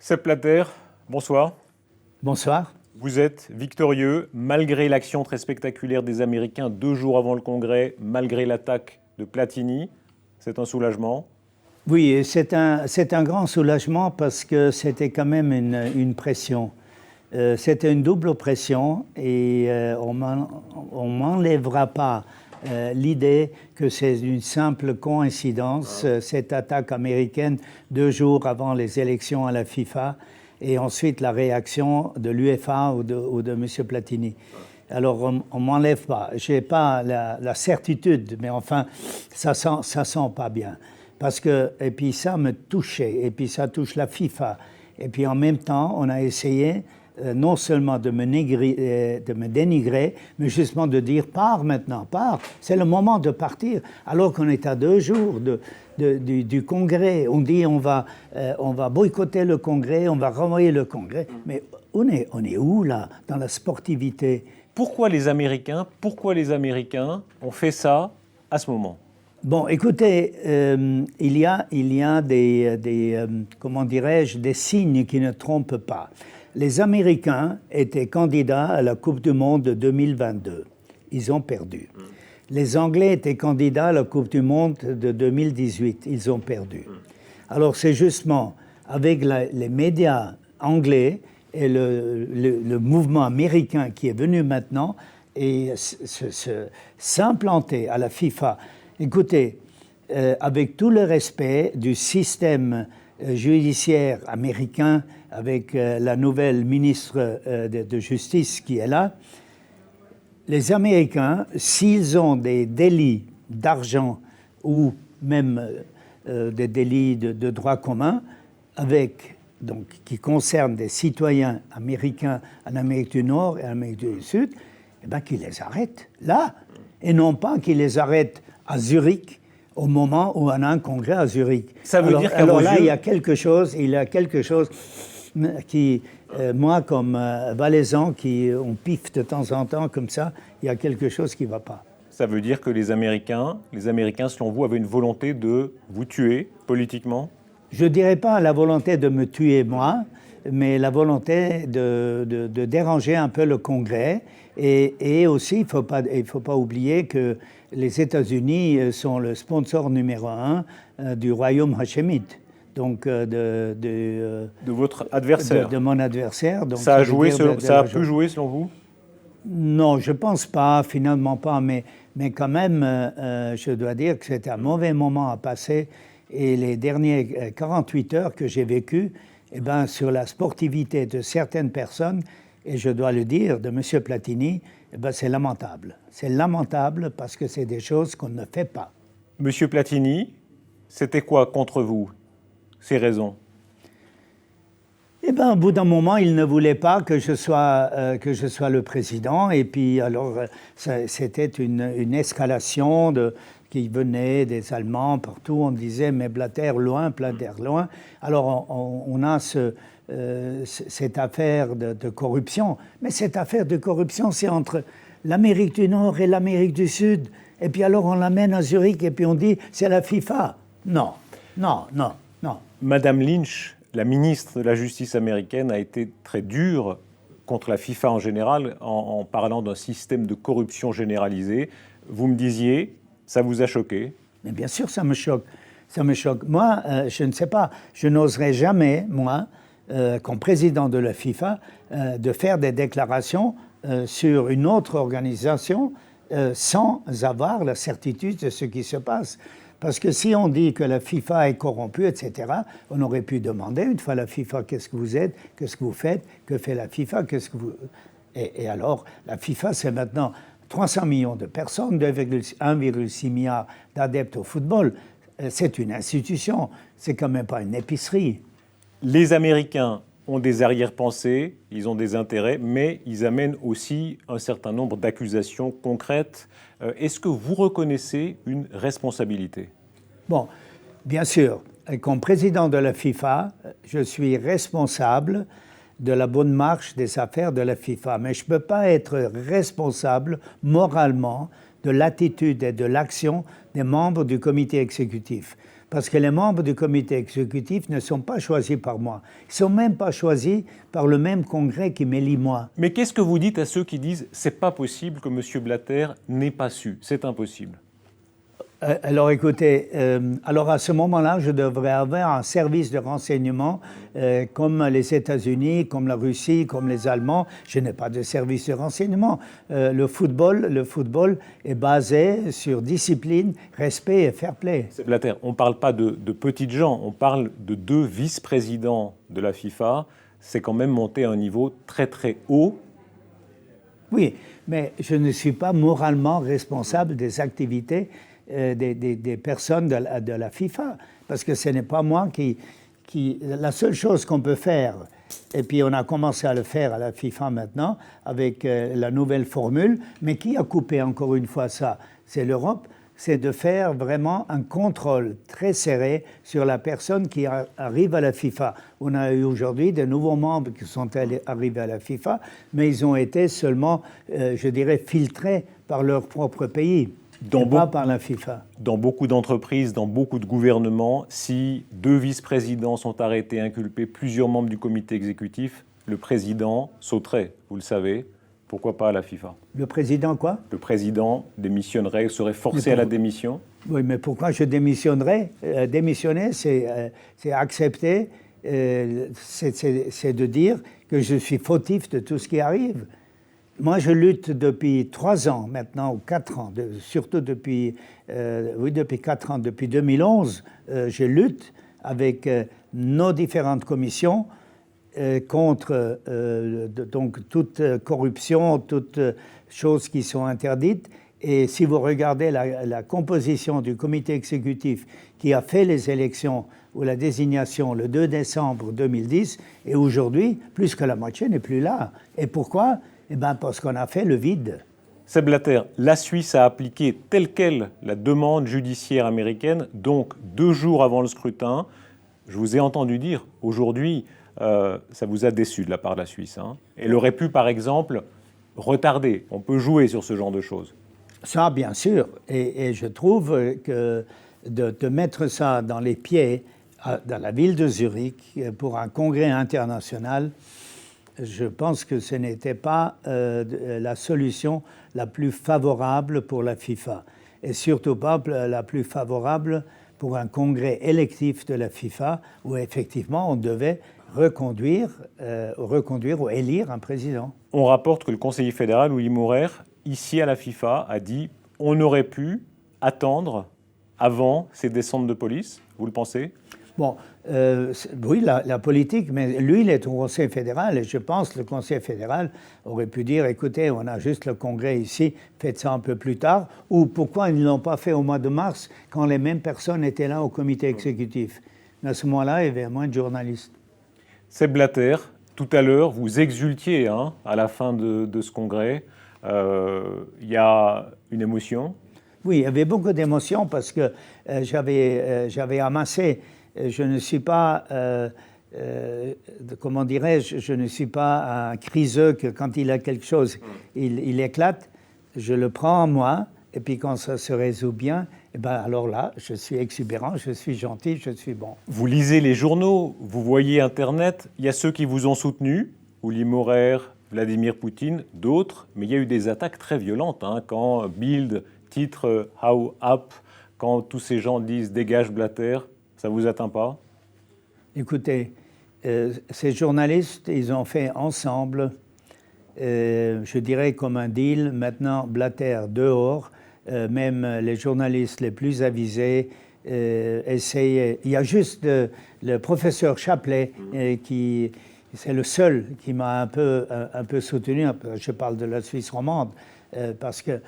Sepp Blatter, bonsoir. Bonsoir. Vous êtes victorieux malgré l'action très spectaculaire des Américains 2 jours avant le Congrès, malgré l'attaque de Platini. C'est un soulagement? Oui, c'est un grand soulagement parce que c'était quand même une pression. C'était une double pression et on ne m'enlèvera pas l'idée que c'est une simple coïncidence, cette attaque américaine 2 jours avant les élections à la FIFA et ensuite la réaction de l'UEFA ou de M. Platini. Alors, on ne m'enlève pas. Je n'ai pas la certitude, mais enfin, ça sent pas bien. Parce que, et puis ça me touchait, et puis ça touche la FIFA. Et puis en même temps, on a essayé non seulement de me dénigrer, mais justement de dire « pars maintenant, pars ». C'est le moment de partir, alors qu'on est à 2 jours du Congrès. On dit on va boycotter le Congrès, on va renvoyer le Congrès. Mais on est où là, dans la sportivité? Pourquoi les Américains ont fait ça à ce moment? Bon, écoutez, il y a des comment dirais-je, des signes qui ne trompent pas. Les Américains étaient candidats à la Coupe du Monde de 2022. Ils ont perdu. Les Anglais étaient candidats à la Coupe du Monde de 2018. Ils ont perdu. Alors c'est justement avec les médias anglais et le mouvement américain qui est venu maintenant et s'implanter à la FIFA. Écoutez, avec tout le respect du système judiciaire américain, avec la nouvelle ministre de Justice qui est là, les Américains, s'ils ont des délits d'argent ou même des délits de droit commun, donc, qui concernent des citoyens américains en Amérique du Nord et en Amérique du Sud, eh bien, qu'ils les arrêtent là, et non pas qu'ils les arrêtent à Zurich, au moment où on a un congrès à Zurich. Ça veut dire qu'à alors vos là, yeux... il y a quelque chose qui, moi, comme valaisan, on piffe de temps en temps comme ça, il y a quelque chose qui ne va pas. Ça veut dire que les Américains, selon vous, avaient une volonté de vous tuer politiquement? Je ne dirais pas la volonté de me tuer, moi, mais la volonté de déranger un peu le Congrès. Et aussi, il faut pas oublier que les États-Unis sont le sponsor numéro 1 du royaume hachémite. Donc, de votre adversaire. De mon adversaire. Donc, ça a pu jouer, selon vous? Non, je ne pense pas, finalement pas. Mais quand même, je dois dire que c'est un mauvais moment à passer. Et les dernières 48 heures que j'ai vécues, eh ben, sur la sportivité de certaines personnes, et je dois le dire, de M. Platini, eh ben, c'est lamentable. C'est lamentable parce que c'est des choses qu'on ne fait pas. M. Platini, c'était quoi contre vous, ces raisons? Eh bien, au bout d'un moment, il ne voulait pas que je sois le président. Et puis, alors, c'était une escalation qui venait des Allemands partout. On disait, mais Blatter loin, Blatter loin. Alors, on a cette affaire de corruption. Mais cette affaire de corruption, c'est entre l'Amérique du Nord et l'Amérique du Sud. Et puis alors, on l'amène à Zurich et puis on dit, c'est la FIFA. Non. Madame Lynch, la ministre de la Justice américaine, a été très dure contre la FIFA en général en parlant d'un système de corruption généralisé. Vous me disiez, ça vous a choqué? Mais bien sûr, ça me choque. Moi, je ne sais pas, je n'oserais jamais, moi, comme président de la FIFA, de faire des déclarations sur une autre organisation sans avoir la certitude de ce qui se passe. Parce que si on dit que la FIFA est corrompue, etc., on aurait pu demander une fois la FIFA, qu'est-ce que vous êtes, qu'est-ce que vous faites, que fait la FIFA, Et alors, la FIFA, c'est maintenant 300 millions de personnes, 1,6 milliard d'adeptes au football. C'est une institution, c'est quand même pas une épicerie. Les Américains ont des arrière-pensées, ils ont des intérêts, mais ils amènent aussi un certain nombre d'accusations concrètes. Est-ce que vous reconnaissez une responsabilité? Bon, bien sûr, comme président de la FIFA, je suis responsable de la bonne marche des affaires de la FIFA, mais je ne peux pas être responsable moralement de l'attitude et de l'action des membres du comité exécutif. parce que les membres du comité exécutif ne sont pas choisis par moi. Ils ne sont même pas choisis par le même congrès qui m'élit moi. Mais qu'est-ce que vous dites à ceux qui disent « c'est pas possible que M. Blatter n'ait pas su, c'est impossible » Alors écoutez, alors à ce moment-là, je devrais avoir un service de renseignement comme les États-Unis, comme la Russie, comme les Allemands. Je n'ai pas de service de renseignement. Le football est basé sur discipline, respect et fair play. M. Blatter, on ne parle pas de petites gens, on parle de 2 vice-présidents de la FIFA. C'est quand même monté à un niveau très très haut. Oui, mais je ne suis pas moralement responsable des activités des personnes de la FIFA, parce que ce n'est pas moi qui... La seule chose qu'on peut faire, et puis on a commencé à le faire à la FIFA maintenant, avec la nouvelle formule, mais qui a coupé encore une fois ça? C'est l'Europe, c'est de faire vraiment un contrôle très serré sur la personne qui arrive à la FIFA. On a eu aujourd'hui de nouveaux membres qui sont arrivés à la FIFA, mais ils ont été seulement, je dirais, filtrés par leur propre pays. Pas par la FIFA. Dans beaucoup d'entreprises, dans beaucoup de gouvernements, si 2 vice-présidents sont arrêtés, inculpés, plusieurs membres du comité exécutif, le président sauterait, vous le savez. Pourquoi pas à la FIFA? Le président quoi? Le président démissionnerait, serait forcé à la démission. Oui, mais pourquoi je démissionnerais? Démissionner, c'est accepter, c'est de dire que je suis fautif de tout ce qui arrive. Moi, je lutte depuis 3 ans maintenant, ou 4 ans, surtout depuis 4 ans, depuis 2011, je lutte avec nos différentes commissions contre donc toute corruption, toutes choses qui sont interdites. Et si vous regardez la composition du comité exécutif qui a fait les élections ou la désignation le 2 décembre 2010, et aujourd'hui, plus que la moitié n'est plus là. Et pourquoi? Eh bien, parce qu'on a fait le vide. Seb Blatter, la Suisse a appliqué telle quelle la demande judiciaire américaine, donc 2 jours avant le scrutin. Je vous ai entendu dire, aujourd'hui, ça vous a déçu de la part de la Suisse. Elle aurait pu, par exemple, retarder. On peut jouer sur ce genre de choses. Ça, bien sûr. Et je trouve que de mettre ça dans les pieds dans la ville de Zurich pour un congrès international, je pense que ce n'était pas la solution la plus favorable pour la FIFA. Et surtout pas la plus favorable pour un congrès électif de la FIFA où effectivement on devait reconduire ou élire un président. On rapporte que le conseiller fédéral, Uli Maurer, ici à la FIFA, a dit on aurait pu attendre avant ces descentes de police. Vous le pensez? Bon, oui, la politique, mais lui, il est au Conseil fédéral et je pense que le Conseil fédéral aurait pu dire, écoutez, on a juste le congrès ici, faites ça un peu plus tard, ou pourquoi ils ne l'ont pas fait au mois de mars quand les mêmes personnes étaient là au comité exécutif. Mais à ce moment-là, il y avait moins de journalistes. Seb Blatter, tout à l'heure, vous exultiez à la fin de ce congrès. Il y a une émotion? Oui, il y avait beaucoup d'émotions parce que j'avais amassé... Je ne suis pas, comment dirais-je, je ne suis pas un criseux que quand il a quelque chose, il éclate. Je le prends en moi et puis quand ça se résout bien, eh ben alors là, je suis exubérant, je suis gentil, je suis bon. Vous lisez les journaux, vous voyez Internet, il y a ceux qui vous ont soutenu, Uli Maurer, Vladimir Poutine, d'autres, mais il y a eu des attaques très violentes quand Bild titre « How up », quand tous ces gens disent « Dégage Blatter ». Ça ne vous atteint pas? Écoutez, ces journalistes, ils ont fait ensemble, je dirais comme un deal, maintenant Blatter dehors, même les journalistes les plus avisés essayaient. Il y a juste le professeur Chaplet qui, c'est le seul qui m'a un peu soutenu, je parle de la Suisse romande, parce que,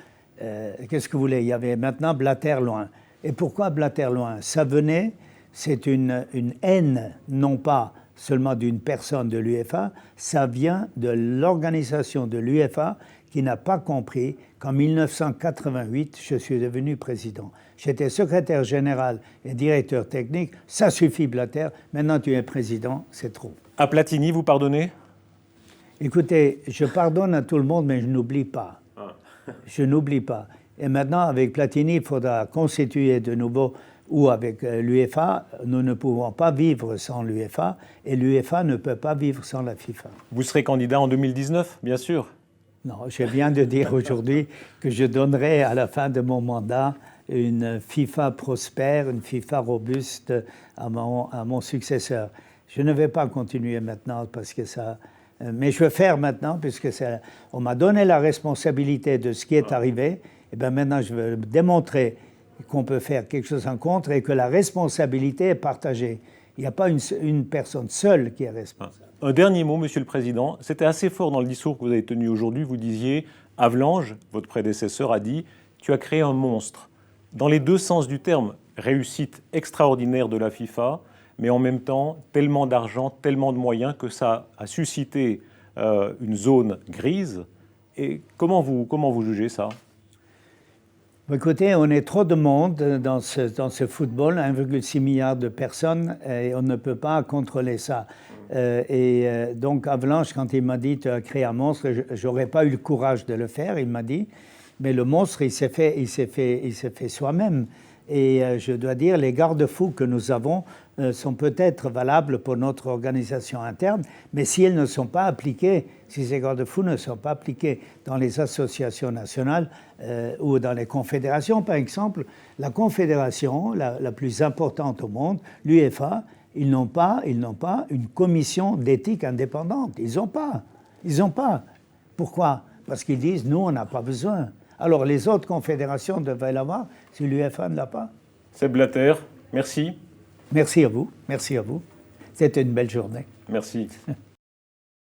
qu'est-ce que vous voulez, il y avait maintenant Blatter loin. Et pourquoi Blatter loin? Ça venait... C'est une haine, non pas seulement d'une personne de l'UEFA, ça vient de l'organisation de l'UEFA qui n'a pas compris qu'en 1988, je suis devenu président. J'étais secrétaire général et directeur technique, ça suffit Blatter, maintenant tu es président, c'est trop. À Platini, vous pardonnez? Écoutez, je pardonne à tout le monde, mais je n'oublie pas. Je n'oublie pas. Et maintenant, avec Platini, il faudra constituer de nouveau ou avec l'UEFA, nous ne pouvons pas vivre sans l'UEFA et l'UEFA ne peut pas vivre sans la FIFA. Vous serez candidat en 2019, bien sûr. Non, je viens de dire aujourd'hui que je donnerai à la fin de mon mandat une FIFA prospère, une FIFA robuste à mon successeur. Je ne vais pas continuer maintenant parce que ça... Mais je vais faire maintenant puisque on m'a donné la responsabilité de ce qui est arrivé. Et bien maintenant, je vais démontrer qu'on peut faire quelque chose en contre et que la responsabilité est partagée. Il n'y a pas une personne seule qui est responsable. Un dernier mot, Monsieur le Président. C'était assez fort dans le discours que vous avez tenu aujourd'hui. Vous disiez, Havelange, votre prédécesseur, a dit « Tu as créé un monstre ». Dans les deux sens du terme, réussite extraordinaire de la FIFA, mais en même temps, tellement d'argent, tellement de moyens que ça a suscité une zone grise. Et comment vous jugez ça ? Écoutez, on est trop de monde dans ce football, 1,6 milliard de personnes, et on ne peut pas contrôler ça. Donc, Havelange, quand il m'a dit « tu as créé un monstre », j'aurais pas eu le courage de le faire, il m'a dit. Mais le monstre, il s'est fait soi-même. Et je dois dire, les garde-fous que nous avons sont peut-être valables pour notre organisation interne, mais si elles ne sont pas appliquées, si ces garde-fous ne sont pas appliqués dans les associations nationales ou dans les confédérations, par exemple, la confédération la plus importante au monde, l'UEFA, ils n'ont pas une commission d'éthique indépendante. Ils n'ont pas. Pourquoi ? Parce qu'ils disent, nous, on n'a pas besoin. Alors les autres confédérations devraient l'avoir, si l'UEFA ne l'a pas. Seb Blatter, merci. Merci à vous. C'était une belle journée. Merci.